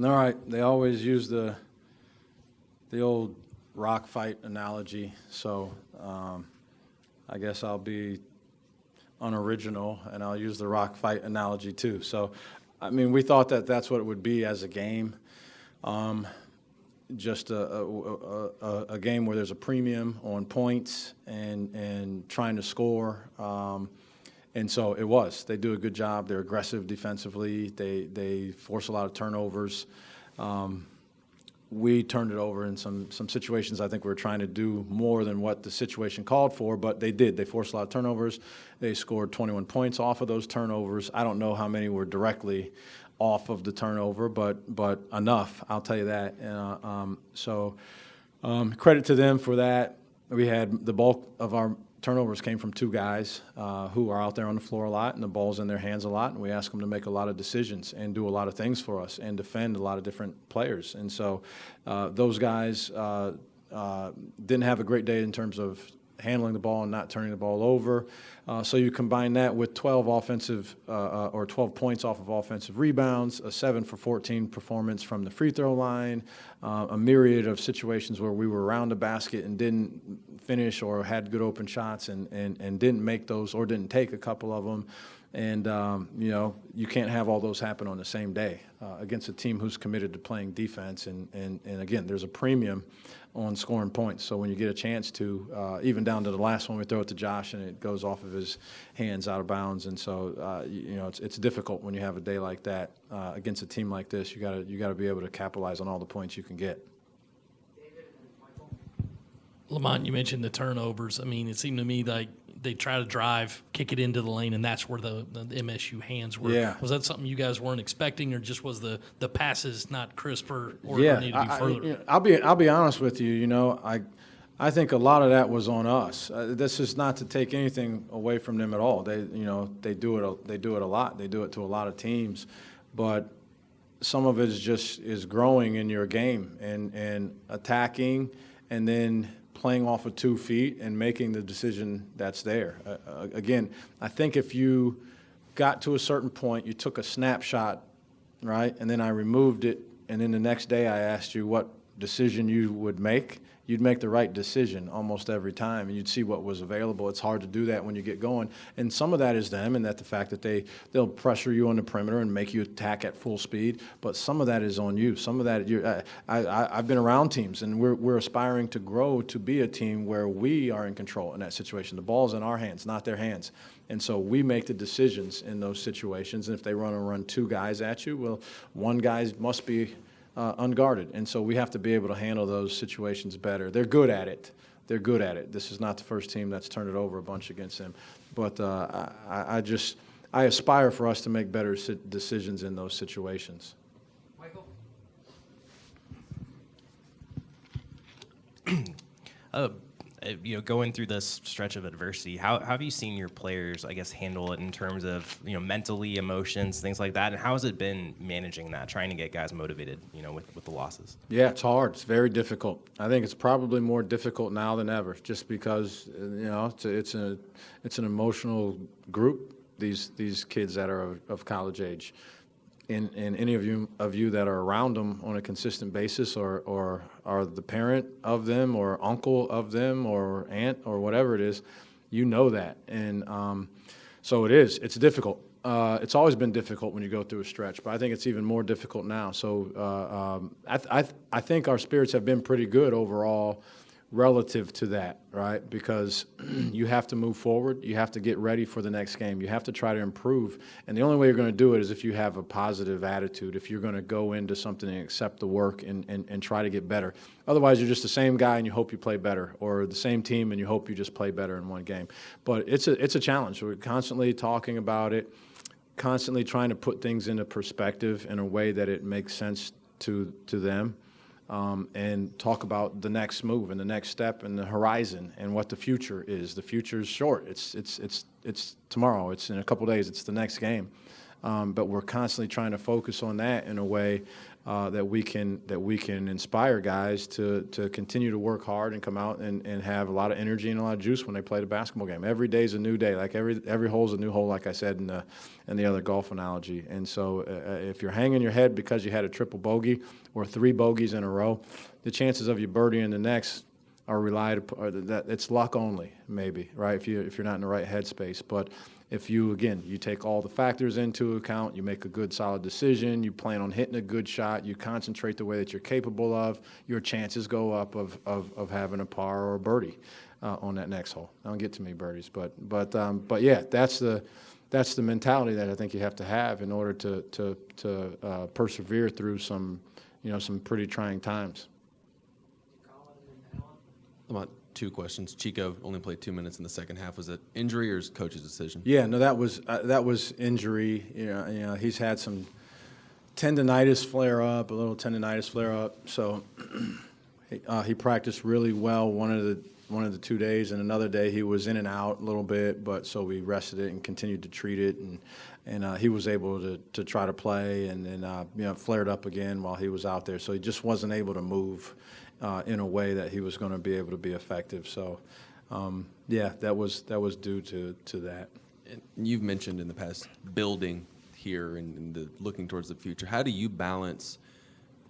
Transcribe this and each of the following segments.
All right. They always use the old rock fight analogy, so I guess I'll be unoriginal, and I'll use the rock fight analogy too. So, I mean, we thought that that's what it would be as a game, just a game where there's a premium on points and trying to score. And so it was. They do a good job. They're aggressive defensively. They force a lot of turnovers. We turned it over in some situations. I think we were trying to do more than what the situation called for, but they did. They forced a lot of turnovers. They scored 21 points off of those turnovers. I don't know how many were directly off of the turnover, but enough, I'll tell you that. So credit to them for that. We had the bulk of our turnovers came from two guys who are out there on the floor a lot, and the ball's in their hands a lot, and we ask them to make a lot of decisions and do a lot of things for us and defend a lot of different players. And so those guys didn't have a great day in terms of handling the ball and not turning the ball over. So you combine that with 12 points off of offensive rebounds, a 7 for 14 performance from the free throw line, a myriad of situations where we were around the basket and didn't finish or had good open shots and didn't make those or didn't take a couple of them. And, you can't have all those happen on the same day against a team who's committed to playing defense. And again, there's a premium on scoring points. So when you get a chance to, even down to the last one, we throw it to Josh and it goes off of his hands out of bounds. And so, it's difficult when you have a day like that against a team like this. You gotta be able to capitalize on all the points you can get. Lamont, you mentioned the turnovers. I mean, it seemed to me like they try to drive, kick it into the lane, and that's where the MSU hands were. Yeah. Was that something you guys weren't expecting, or just was the passes not crisper or needed to be further? I'll be honest with you. I think a lot of that was on us. This is not to take anything away from them at all. They do it a lot. They do it to a lot of teams, but some of it is growing in your game and attacking, and then playing off of 2 feet and making the decision that's there. Again, I think if you got to a certain point, you took a snapshot, right, and then I removed it, and then the next day I asked you what decision you would make, you'd make the right decision almost every time, and you'd see what was available. It's hard to do that when you get going, and some of that is them, and that the fact that they'll pressure you on the perimeter and make you attack at full speed, but some of that is on you. Some of that, I've been around teams, and we're aspiring to grow to be a team where we are in control in that situation. The ball's in our hands, not their hands. And so we make the decisions in those situations, and if they run 2 guys at you, well, one guy must be unguarded, and so we have to be able to handle those situations better. They're good at it. This is not the first team that's turned it over a bunch against them, but I aspire for us to make better decisions in those situations. Michael? Going through this stretch of adversity, how have you seen your players, I guess, handle it in terms of, mentally, emotions, things like that? And how has it been managing that, trying to get guys motivated, with the losses? Yeah, it's hard. It's very difficult. I think it's probably more difficult now than ever, just because, it's an emotional group, these kids that are of college age. And any of you that are around them on a consistent basis or are the parent of them or uncle of them or aunt or whatever it is, that. And so it's difficult. It's always been difficult when you go through a stretch, but I think it's even more difficult now. So I think our spirits have been pretty good overall relative to that, right? Because you have to move forward. You have to get ready for the next game. You have to try to improve. And the only way you're going to do it is if you have a positive attitude, if you're going to go into something and accept the work and try to get better. Otherwise, you're just the same guy and you hope you play better, or the same team and you hope you just play better in one game. But it's a challenge. We're constantly talking about it, constantly trying to put things into perspective in a way that it makes sense to them. And talk about the next move and the next step and the horizon and what the future is. The future is short. It's tomorrow. It's in a couple days. It's the next game. but we're constantly trying to focus on that in a way that we can inspire guys to continue to work hard and come out and have a lot of energy and a lot of juice when they play the basketball game. Every day is a new day. Like every hole is a new hole, like I said in the other golf analogy. And so if you're hanging your head because you had a triple bogey or 3 bogeys in a row, the chances of you birdieing the next are relied upon. That it's luck only, maybe, right? If you're not in the right headspace, but if you take all the factors into account, you make a good, solid decision, you plan on hitting a good shot, you concentrate the way that you're capable of, your chances go up of having a par or a birdie on that next hole. Don't get too many birdies, but yeah, that's the mentality that I think you have to have in order to persevere through some pretty trying times. About 2 questions. Chico only played 2 minutes in the second half. Was it injury or coach's decision? Yeah, no, that was injury. He's had some tendonitis flare up, a little tendonitis flare up. So he practiced really well one of the 2 days, and another day he was in and out a little bit. But so we rested it and continued to treat it, and he was able to try to play, and then flared up again while he was out there. So he just wasn't able to move in a way that he was going to be able to be effective. So, that was due to that. And you've mentioned in the past building here and looking towards the future. How do you balance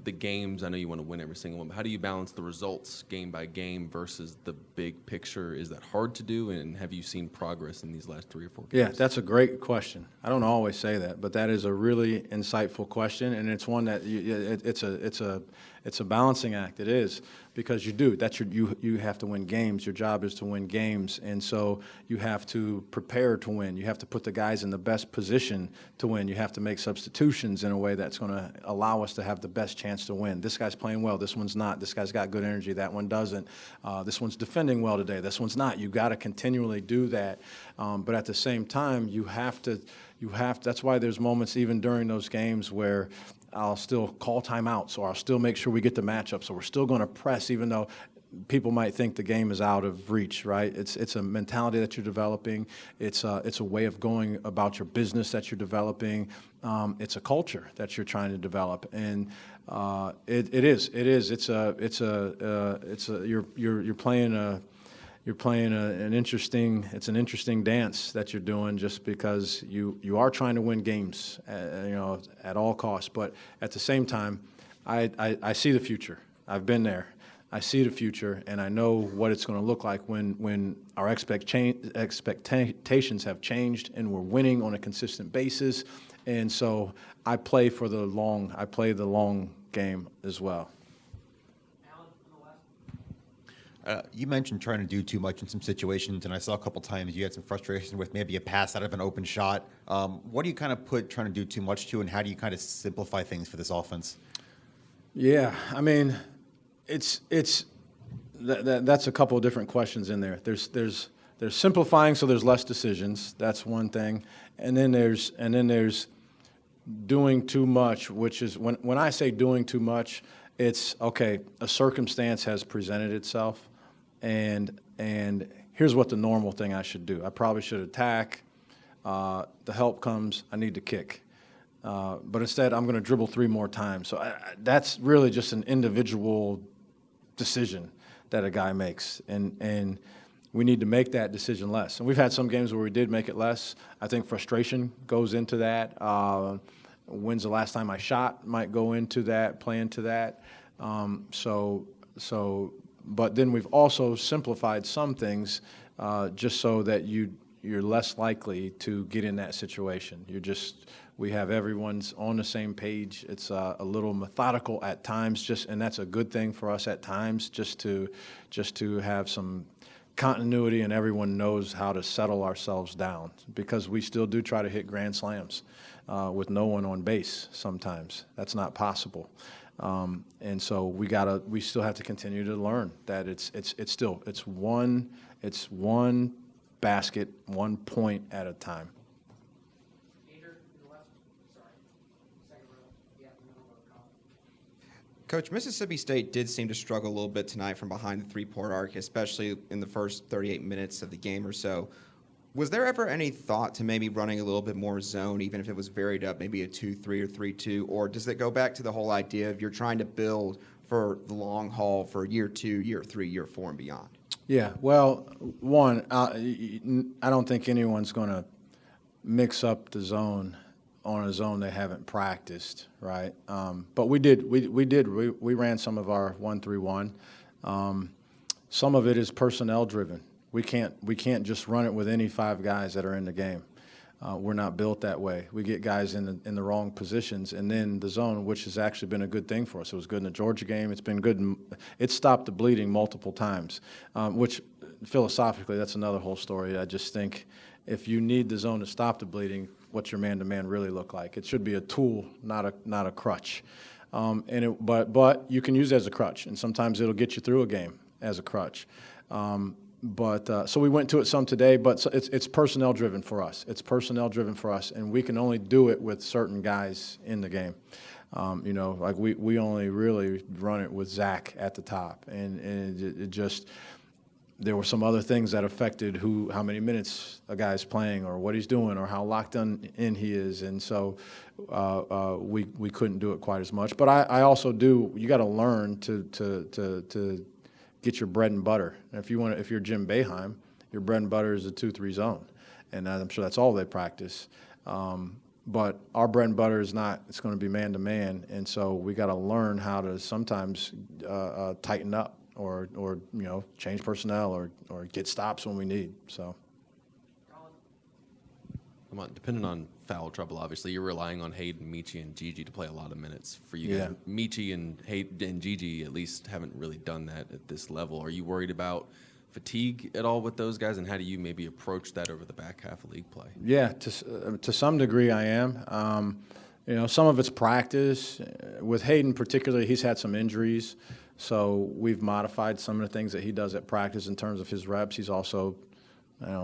the games? I know you want to win every single one, but how do you balance the results game by game versus the big picture? Is that hard to do, and have you seen progress in these last 3 or 4 games? Yeah, that's a great question. I don't always say that, but that is a really insightful question, and it's one that it's a balancing act. It is, because you have to win games. Your job is to win games, and so you have to prepare to win. You have to put the guys in the best position to win. You have to make substitutions in a way that's going to allow us to have the best chance to win. This guy's playing well. This one's not. This guy's got good energy. That one doesn't. This one's defending well today. This one's not. You've got to continually do that, but at the same time, you have to. That's why there's moments even during those games where I'll still call timeouts, or I'll still make sure we get the matchup. So we're still going to press, even though people might think the game is out of reach, right? It's a mentality that you're developing. It's a way of going about your business that you're developing. It's a culture that you're trying to develop, and you're playing an interesting dance that you're doing, just because you are trying to win games, at all costs. But at the same time, I see the future. I've been there. I see the future, and I know what it's going to look like when our expectations have changed and we're winning on a consistent basis. And so I play the long game as well. You mentioned trying to do too much in some situations, and I saw a couple times you had some frustration with maybe a pass out of an open shot. What do you kind of put trying to do too much to, and how do you kind of simplify things for this offense? Yeah, I mean, that's a couple of different questions in there. There's simplifying, so there's less decisions. That's one thing, and then there's doing too much, which is when I say doing too much, it's okay. A circumstance has presented itself, and here's what the normal thing I should do. I probably should attack. The help comes. I need to kick. But instead, I'm going to dribble 3 more times. So that's really just an individual decision that a guy makes, and we need to make that decision less. And we've had some games where we did make it less. I think frustration goes into that. When's the last time I shot might go into that, play into that. But then we've also simplified some things just so that you're less likely to get in that situation. We have everyone's on the same page. It's a little methodical at times, and that's a good thing for us at times, just to have some continuity, and everyone knows how to settle ourselves down, because we still do try to hit grand slams with no one on base sometimes. That's not possible. And so we still have to continue to learn that it's one basket, 1 point at a time. Coach, Mississippi State did seem to struggle a little bit tonight from behind the three-point arc, especially in the first 38 minutes of the game or so. Was there ever any thought to maybe running a little bit more zone, even if it was varied up, maybe a 2-3 or 3-2? Or does it go back to the whole idea of you're trying to build for the long haul for year 2, year 3, year 4, and beyond? Yeah, well, one, I don't think anyone's going to mix up the zone on a zone they haven't practiced, right? But we ran some of our 1-3-1. Some of it is personnel driven. We can't just run it with any 5 guys that are in the game. We're not built that way. We get guys in the wrong positions, and then the zone, which has actually been a good thing for us. It was good in the Georgia game. It's been good. It stopped the bleeding multiple times, which philosophically, that's another whole story. I just think if you need the zone to stop the bleeding, what's your man-to-man really look like? It should be a tool, not a crutch. But you can use it as a crutch, and sometimes it'll get you through a game as a crutch. So we went to it some today, but it's personnel driven for us. It's personnel driven for us, and we can only do it with certain guys in the game. Like we only really run it with Zach at the top, and it just there were some other things that affected how many minutes a guy's playing, or what he's doing, or how locked in he is, and so we couldn't do it quite as much. But I also do. You got to learn to get your bread and butter. And if you're Jim Boeheim, your bread and butter is a 2-3 zone, and I'm sure that's all they practice. But our bread and butter is not. It's going to be man to man, and so we got to learn how to sometimes tighten up, or change personnel, or get stops when we need. So. Depending on foul trouble, obviously, you're relying on Hayden, Michi, and Gigi to play a lot of minutes for you Yeah. guys. Michi and Hayden and Gigi at least haven't really done that at this level. Are you worried about fatigue at all with those guys, and how do you maybe approach that over the back half of league play? Yeah, to some degree I am. Some of it's practice. With Hayden particularly, he's had some injuries, so we've modified some of the things that he does at practice in terms of his reps. He's also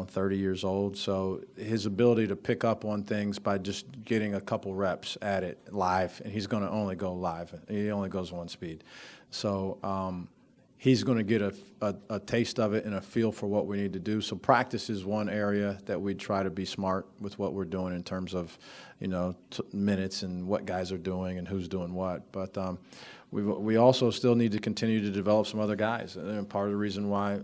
30 years old, so his ability to pick up on things by just getting a couple reps at it live, and he's going to only go live. He only goes one speed. So he's going to get a taste of it and a feel for what we need to do. So practice is one area that we try to be smart with what we're doing in terms of, minutes and what guys are doing and who's doing what. But we also still need to continue to develop some other guys. And part of the reason why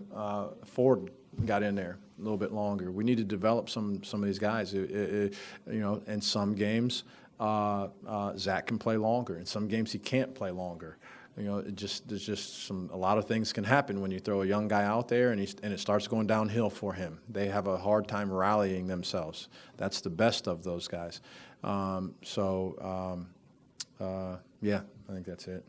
Ford got in there a little bit longer. We need to develop some of these guys. In some games, Zach can play longer. In some games, he can't play longer. There's just a lot of things can happen when you throw a young guy out there and it starts going downhill for him. They have a hard time rallying themselves. That's the best of those guys. Yeah, I think that's it.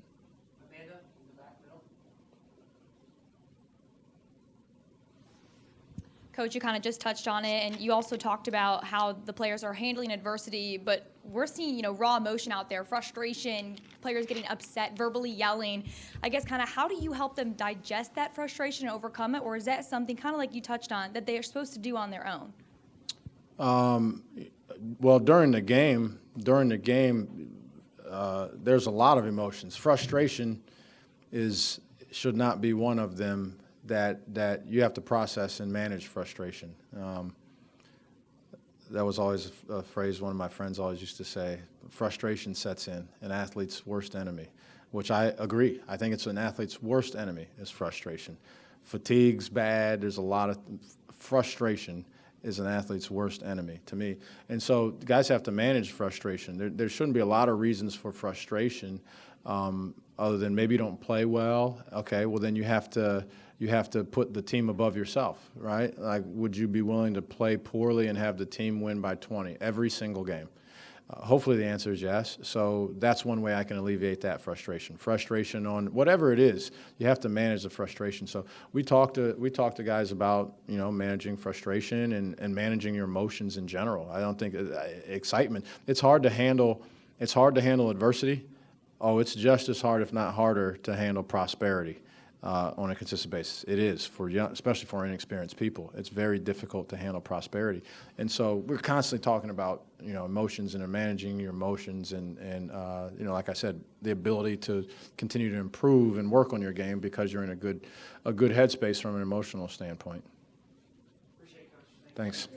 Coach, you kind of just touched on it, and you also talked about how the players are handling adversity, but we're seeing, raw emotion out there, frustration, players getting upset, verbally yelling. I guess kind of how do you help them digest that frustration and overcome it, or is that something kind of like you touched on that they are supposed to do on their own? Well, during the game, there's a lot of emotions. Frustration should not be one of them. That you have to process and manage frustration. That was always a phrase one of my friends always used to say, frustration sets in, an athlete's worst enemy, which I agree. I think it's an athlete's worst enemy is frustration. Fatigue's bad. There's a lot of frustration is an athlete's worst enemy to me. And so guys have to manage frustration. There shouldn't be a lot of reasons for frustration other than maybe you don't play well. Okay, well then you have to put the team above yourself, right? Like, would you be willing to play poorly and have the team win by 20 every single game? Hopefully the answer is yes. So that's one way I can alleviate that frustration. Frustration on whatever it is, you have to manage the frustration. So we talk to guys about managing frustration and managing your emotions in general. I don't think excitement. It's hard to handle. It's hard to handle adversity. Oh, it's just as hard, if not harder, to handle prosperity. On a consistent basis. It is for young, especially for inexperienced people. It's very difficult to handle prosperity, and so we're constantly talking about emotions and managing your emotions, and like I said, the ability to continue to improve and work on your game because you're in a good headspace from an emotional standpoint. Appreciate it, Coach. Thanks.